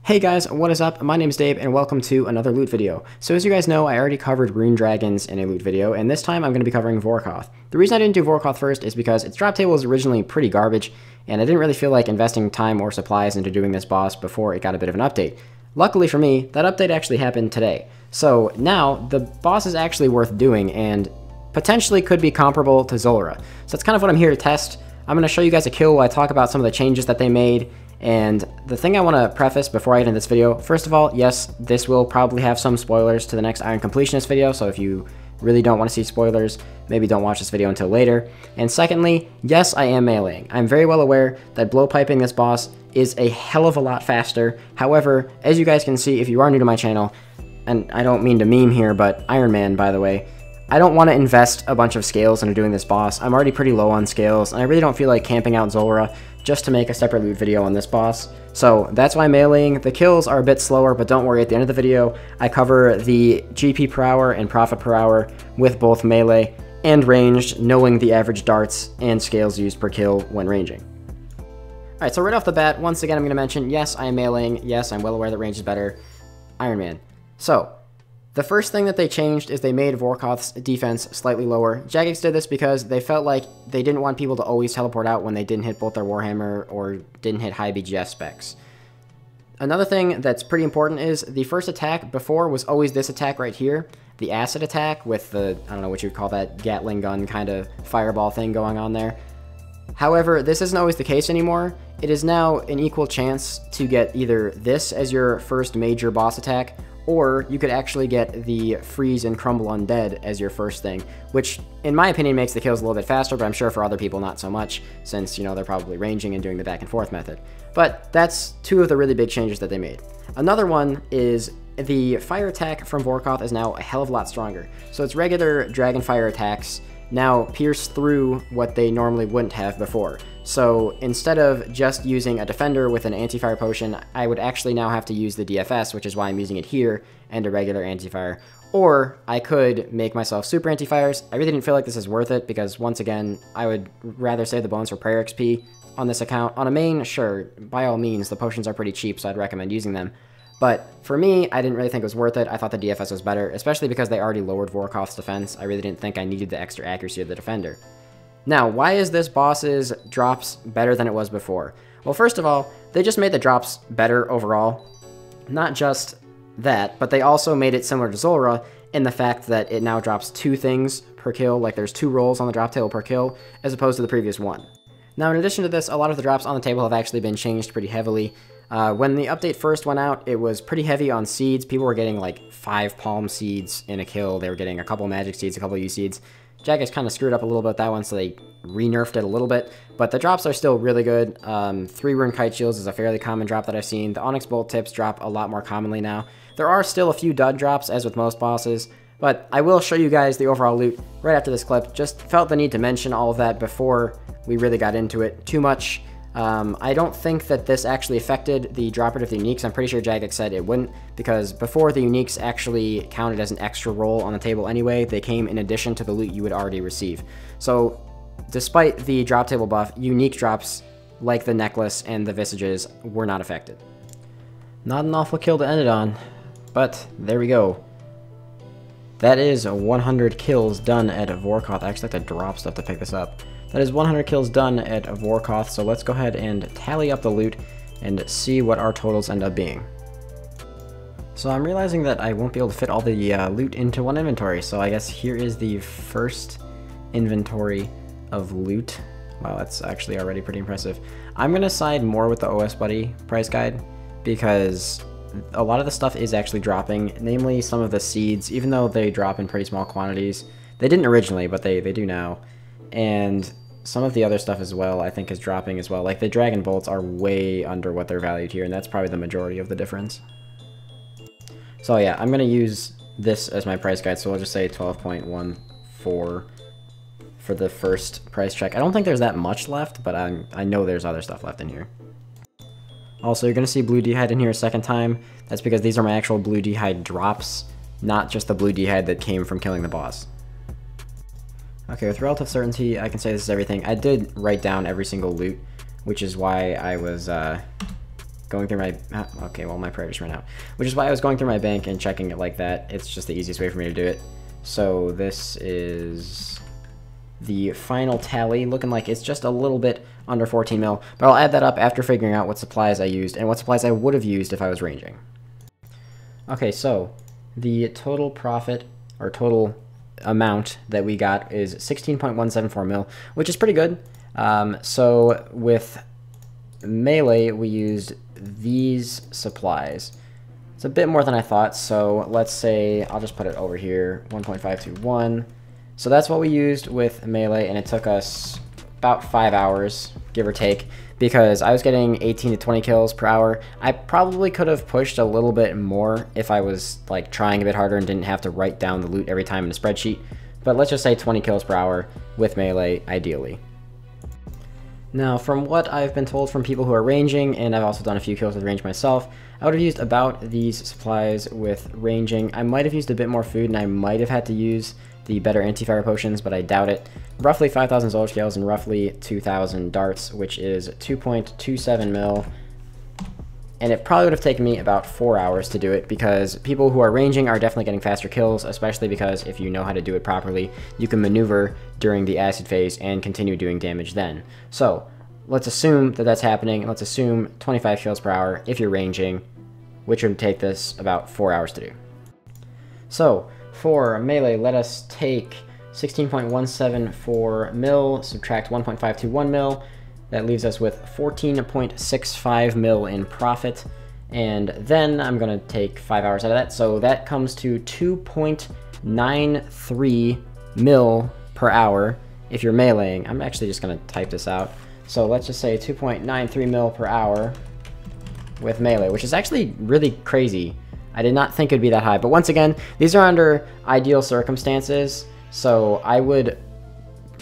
Hey guys, what is up? My name is Dabe and welcome to another loot video. So as you guys know, I already covered rune dragons in a loot video, and this time I'm going to be covering Vorkath. The reason I didn't do Vorkath first is because its drop table was originally pretty garbage, and I didn't really feel like investing time or supplies into doing this boss before it got a bit of an update. Luckily for me, that update actually happened today. So now, the boss is actually worth doing, and potentially could be comparable to Zulrah. So that's kind of what I'm here to test. I'm going to show you guys a kill while I talk about some of the changes that they made. And the thing I want to preface before I get into this video, first of all, yes, this will probably have some spoilers to the next Iron Completionist video, so if you really don't want to see spoilers, maybe don't watch this video until later. And secondly, yes, I am meleeing. I'm very well aware that blowpiping this boss is a hell of a lot faster. However, as you guys can see, if you are new to my channel, and I don't mean to meme here, but Iron Man, by the way, I don't want to invest a bunch of scales into doing this boss. I'm already pretty low on scales, and I really don't feel like camping out Zulrah just to make a separate loot video on this boss. So that's why I'm meleeing. The kills are a bit slower, but don't worry, at the end of the video, I cover the GP per hour and profit per hour with both melee and ranged, knowing the average darts and scales used per kill when ranging. Alright, so right off the bat, once again I'm going to mention, yes, I am meleeing. Yes, I'm well aware that range is better. Iron Man. So, the first thing that they changed is they made Vorkath's defense slightly lower. Jagex did this because they felt like they didn't want people to always teleport out when they didn't hit both their Warhammer or didn't hit high BGS specs. Another thing that's pretty important is the first attack before was always this attack right here, the acid attack with the, I don't know what you would call that, Gatling gun kind of fireball thing going on there. However, this isn't always the case anymore. It is now an equal chance to get either this as your first major boss attack, or you could actually get the Freeze and Crumble Undead as your first thing, which, in my opinion, makes the kills a little bit faster, but I'm sure for other people not so much, since, you know, they're probably ranging and doing the back and forth method. But that's two of the really big changes that they made. Another one is the fire attack from Vorkath is now a hell of a lot stronger. So its regular dragon fire attacks now pierce through what they normally wouldn't have before. So instead of just using a defender with an anti-fire potion, I would actually now have to use the DFS, which is why I'm using it here, and a regular anti-fire. Or I could make myself super anti-fires. I really didn't feel like this is worth it, because once again, I would rather save the bones for prayer XP on this account. On a main, sure, by all means, the potions are pretty cheap, so I'd recommend using them. But for me, I didn't really think it was worth it. I thought the DFS was better, especially because they already lowered Vorkath's defense. I really didn't think I needed the extra accuracy of the defender. Now, why is this boss's drops better than it was before? Well, first of all, they just made the drops better overall. Not just that, but they also made it similar to Zulrah in the fact that it now drops 2 things per kill, like there's 2 rolls on the drop table per kill, as opposed to the previous 1. Now, in addition to this, a lot of the drops on the table have actually been changed pretty heavily. When the update first went out, it was pretty heavy on seeds. People were getting like 5 palm seeds in a kill. They were getting a couple magic seeds, a couple U seeds. Jagex kind of screwed up a little bit with that one, so they re-nerfed it a little bit. But the drops are still really good. 3 Rune Kite Shields is a fairly common drop that I've seen. The Onyx Bolt Tips drop a lot more commonly now. There are still a few dud drops, as with most bosses. But I will show you guys the overall loot right after this clip. Just felt the need to mention all of that before we really got into it too much. I don't think that this actually affected the drop rate of the uniques. I'm pretty sure Jagex said it wouldn't, because before the uniques actually counted as an extra roll on the table anyway, they came in addition to the loot you would already receive. So, despite the drop table buff, unique drops like the necklace and the visages were not affected. Not an awful kill to end it on, but there we go. That is 100 kills done at Vorkath. I actually have to drop stuff to pick this up. That is 100 kills done at Vorkath, so let's go ahead and tally up the loot and see what our totals end up being. So I'm realizing that I won't be able to fit all the loot into one inventory, so I guess here is the first inventory of loot. Wow, that's actually already pretty impressive. I'm going to side more with the OS Buddy price guide, because a lot of the stuff is actually dropping, namely some of the seeds, even though they drop in pretty small quantities. They didn't originally, but they do now. And some of the other stuff as well, I think, is dropping as well. Like, the Dragon Bolts are way under what they're valued here, and that's probably the majority of the difference. So yeah, I'm going to use this as my price guide, so we'll just say 12.14 for the first price check. I don't think there's that much left, but I know there's other stuff left in here. Also, you're going to see blue d'hide in here a second time. That's because these are my actual blue d'hide drops, not just the blue d'hide that came from killing the boss. Okay, with relative certainty, I can say this is everything. I did write down every single loot, which is why I was going through my... okay, well, my prayer just ran out. Which is why I was going through my bank and checking it like that. It's just the easiest way for me to do it. So this is the final tally, looking like it's just a little bit under 14 mil. But I'll add that up after figuring out what supplies I used and what supplies I would have used if I was ranging. Okay, so the total profit, or total amount that we got is 16.174 mil, which is pretty good. So with melee, we used these supplies. It's a bit more than I thought, so let's say, I'll just put it over here, 1.521. So that's what we used with melee, and it took us about 5 hours, give or take, because I was getting 18 to 20 kills per hour. I probably could have pushed a little bit more if I was like trying a bit harder and didn't have to write down the loot every time in a spreadsheet, but let's just say 20 kills per hour with melee, ideally. Now, from what I've been told from people who are ranging, and I've also done a few kills with range myself, I would have used about these supplies with ranging. I might have used a bit more food, and I might have had to use the better anti-fire potions, but I doubt it. Roughly 5,000 Zulrah scales and roughly 2,000 darts, which is 2.27 mil. And it probably would have taken me about 4 hours to do it, because people who are ranging are definitely getting faster kills, especially because if you know how to do it properly, you can maneuver during the acid phase and continue doing damage then. So let's assume that that's happening. Let's assume 25 kills per hour if you're ranging, which would take this about 4 hours to do. So for melee, let us take 16.174 mil, subtract 1.521 mil. That leaves us with 14.65 mil in profit, and then I'm going to take 5 hours out of that, so that comes to 2.93 mil per hour if you're meleeing. I'm actually just going to type this out. So let's just say 2.93 mil per hour with melee, which is actually really crazy. I did not think it'd be that high, but once again, these are under ideal circumstances, so I would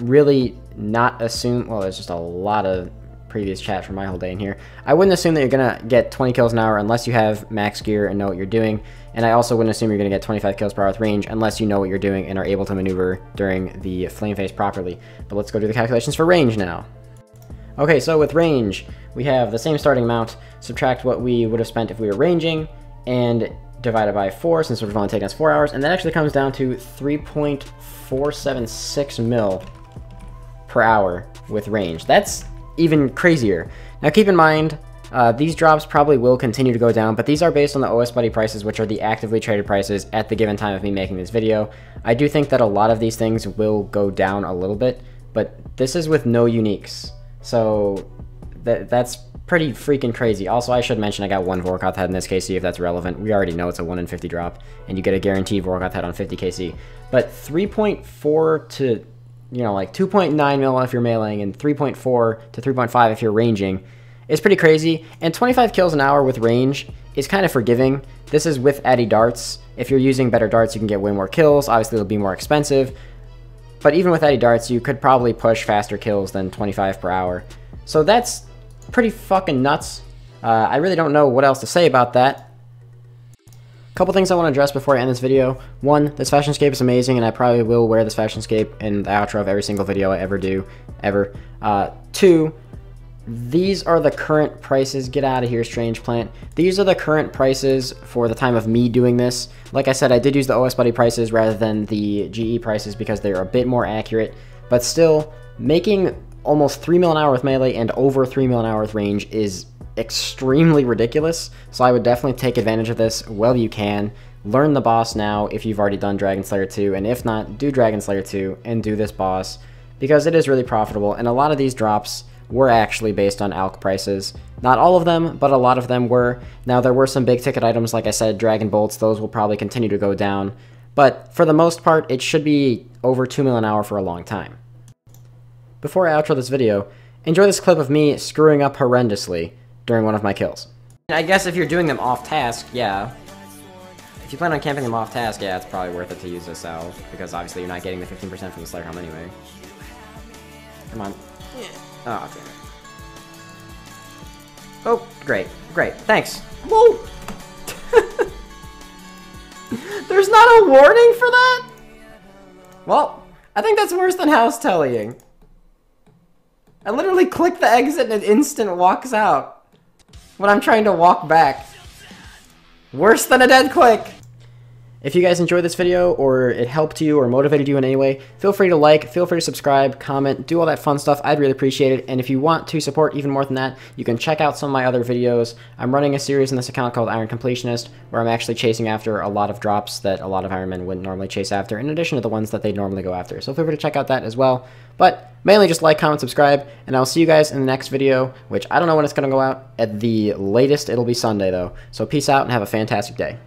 really not assume, well, there's just a lot of previous chat from my whole day in here. I wouldn't assume that you're gonna get 20 kills an hour unless you have max gear and know what you're doing, and I also wouldn't assume you're gonna get 25 kills per hour with range unless you know what you're doing and are able to maneuver during the flame phase properly. But let's go do the calculations for range now. Okay, so with range, we have the same starting amount, subtract what we would have spent if we were ranging, and divided by 4, since it would have only taken us 4 hours, and that actually comes down to 3.476 mil per hour with range. That's even crazier. Now keep in mind, these drops probably will continue to go down, but these are based on the OS Buddy prices, which are the actively traded prices at the given time of me making this video. I do think that a lot of these things will go down a little bit, but this is with no uniques, so that's pretty freaking crazy. Also, I should mention I got one Vorkath head in this KC if that's relevant. We already know it's a 1 in 50 drop, and you get a guaranteed Vorkath head on 50 KC. But 3.4 to, you know, like 2.9 mil if you're meleeing, and 3.4 to 3.5 if you're ranging is pretty crazy. And 25 kills an hour with range is kind of forgiving. This is with Addy darts. If you're using better darts, you can get way more kills. Obviously, it'll be more expensive. But even with Addy darts, you could probably push faster kills than 25 per hour. So that's pretty fucking nuts. I really don't know what else to say about that. Couple things I want to address before I end this video. One, this fashion scape is amazing, and I probably will wear this fashion scape in the outro of every single video I ever do, ever. Two, these are the current prices. Get out of here, Strange Plant. These are the current prices for the time of me doing this. Like I said, I did use the OS Buddy prices rather than the GE prices because they're a bit more accurate, but still, making almost 3 mil an hour with melee and over 3 mil an hour with range is extremely ridiculous, so I would definitely take advantage of this while you can. Learn the boss now if you've already done Dragon Slayer 2, and if not, do Dragon Slayer 2 and do this boss, because it is really profitable, and a lot of these drops were actually based on ALC prices. Not all of them, but a lot of them were. Now, there were some big ticket items, like I said, Dragon Bolts, those will probably continue to go down, but for the most part, it should be over 2 mil an hour for a long time. Before I outro this video, enjoy this clip of me screwing up horrendously during one of my kills. I guess if you're doing them off task, yeah. If you plan on camping them off task, yeah, it's probably worth it to use this out, because obviously you're not getting the 15% from the Slayer Helm anyway. Come on. Oh, okay. Oh, great. Great. Thanks. Whoa! There's not a warning for that? Well, I think that's worse than house tellying. I literally click the exit and it instant walks out. when I'm trying to walk back. Worse than a dead click! If you guys enjoyed this video, or it helped you, or motivated you in any way, feel free to like, feel free to subscribe, comment, do all that fun stuff. I'd really appreciate it. And if you want to support even more than that, you can check out some of my other videos. I'm running a series in this account called Iron Completionist, where I'm actually chasing after a lot of drops that a lot of Ironmen wouldn't normally chase after, in addition to the ones that they normally go after. So feel free to check out that as well. But mainly just like, comment, subscribe, and I'll see you guys in the next video, which I don't know when it's going to go out. At the latest, it'll be Sunday, though. So peace out and have a fantastic day.